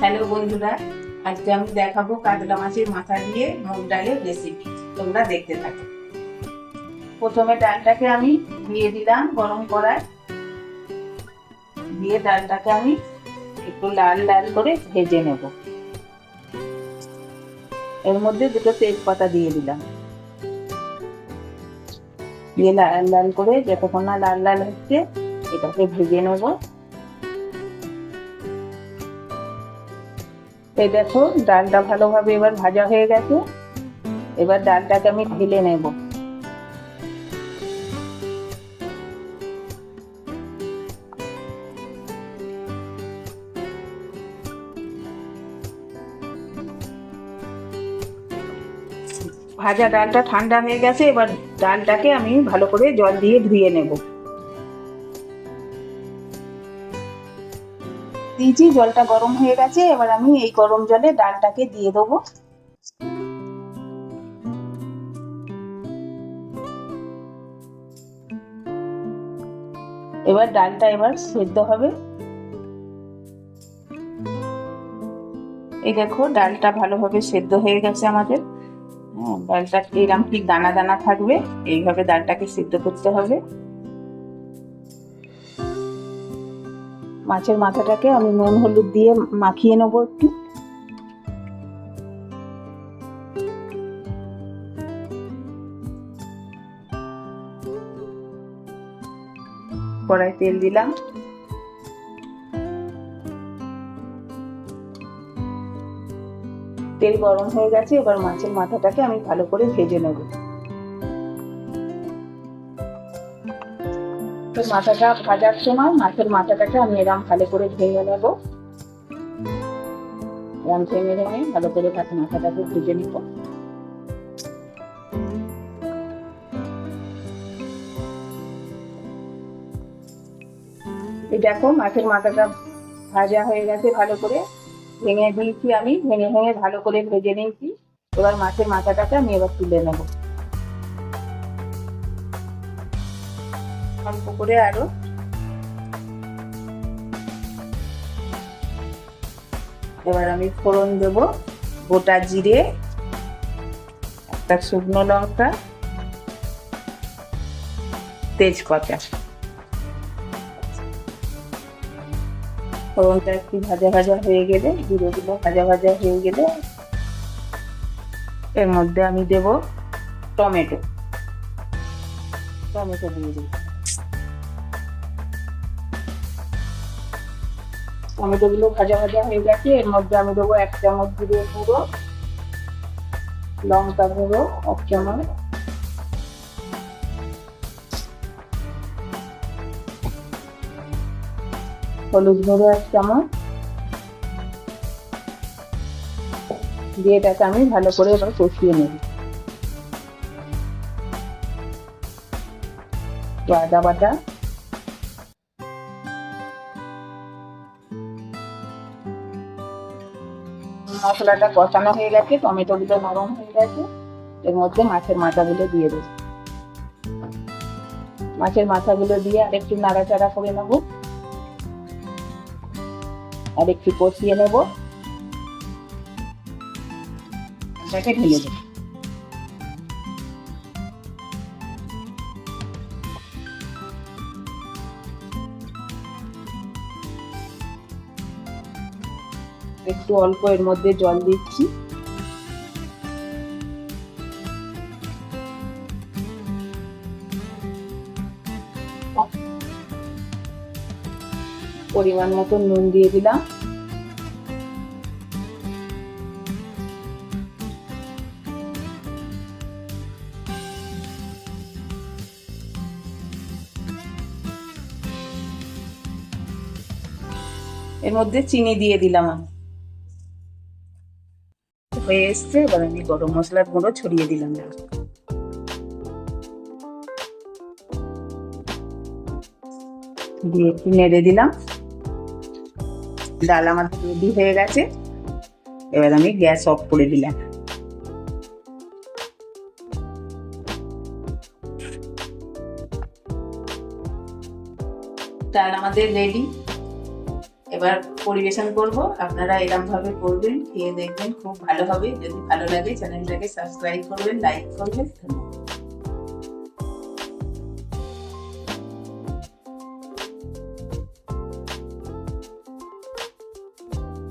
Hello বন্ধুরা, আজকে আমি দেখাবো কাতলা মাছের মাথা দিয়ে মুগ ডালের রেসিপি। তোমরা দেখতে থাকো। প্রথমে ডালটাকে আমি দিয়ে দিলাম গরম কড়ায়, দিয়ে ডালটাকে আমি একটু লাল লাল করে ভেজে নেব। এর মধ্যে দুটো তেজপাতা দিয়ে দিলাম, দিয়ে লাল লাল করে যতক্ষণ না লাল লাল হচ্ছে এটাকে ভেজে নেব। এই দেখো ডালটা ভালোভাবে এবার ভাজা হয়ে গেছে। এবার ডালটাকে আমি ঢেলে নেব। ভাজা ডালটা ঠান্ডা হয়ে গেছে, এবার ডালটাকে আমি ভালো করে জল দিয়ে ধুয়ে নেব। দিয়েছি, জলটা গরম হয়ে গেছে। এবার আমি এই গরম জলে ডালটাকে দিয়ে দেবো। এবার ডালটা সেদ্ধ হবে। এই দেখো ডালটা ভালোভাবে সেদ্ধ হয়ে গেছে আমাদের। ডালটা এরকম ঠিক দানা দানা থাকবে, এইভাবে ডালটাকে সিদ্ধ করতে হবে। মাছের মাথাটাকে আমি নুন হলুদ দিয়ে মাখিয়ে নেবো একটু। কড়াই তেল দিলাম, তেল গরম হয়ে গেছে। এবার মাছের মাথাটাকে আমি ভালো করে ভেজে নেব। তো মাথাটা ভাজার সময় মাছের মাথাটাকে আমি এরকম ভালো করে ভেঙে নেব। এরকম ভেঙে ভেঙে ভালো করে মাথাটাকে ভেজে নিব। এই দেখো মাছের মাথাটা ভাজা হয়ে গেছে, ভালো করে ভেঙে দিয়েছি আমি, ভেঙে ভেঙে ভালো করে ভেজে নিয়েছি। এবার মাছের মাথাটাকে আমি এবার তুলে নেব অল্প করে আরো। এবার আমি ফোড়ন দেব, গোটা জিরে, একটা শুকনো লঙ্কা, তেজপাতা। ফোড়নটা একটু ভাজা ভাজা হয়ে গেলে, জিরেগুলো ভাজা ভাজা হয়ে গেলে এর মধ্যে আমি দেব টমেটো। টমেটো দিয়ে দেব। টমেটো গুলো ভাজা ভাজা হয়ে গেছে। এর মধ্যে আমি দেবো 1 চামচ জিরে গুঁড়ো, লঙ্কা গুঁড়ো 1 চামচ, হলুদ গুঁড়ো 1 চামচ দিয়ে এটাকে আমি ভালো করে এবার কষিয়ে নেব। আদা বাটা, মশলাটা কষানো হয়ে গেছে, টমেটো গুলো নরম হয়ে গেছে। এর মধ্যে মাছের মাথাগুলো দিয়ে দেবো। মাছের মাথাগুলো দিয়ে আরেকটু নাড়াচাড়া করে নেব, আর একটু কষিয়ে নেব। এটাকে ঢেলে দেবো। একটু অল্প এর মধ্যে জল দিচ্ছি। পরিমাণ মতো নুন দিয়ে দিলাম। এর মধ্যে চিনি দিয়ে দিলাম আমি। হয়ে এসছে, এবার আমি গরম মশলার গুঁড়ো ছড়িয়ে দিলাম। দিয়ে একটু নেড়ে দিলাম। ডাল আমার রেডি হয়ে গেছে। এবার আমি গ্যাস অফ করে দিলাম। ডাল আমাদের রেডি। এবার পরিবেশন করব। আপনারা এরকম ভাবে করবেন, খেয়ে দেখবেন, খুব ভালো হবে। যদি ভালো লাগে চ্যানেলটাকে সাবস্ক্রাইব করবেন, লাইক করবেন। ধন্যবাদ।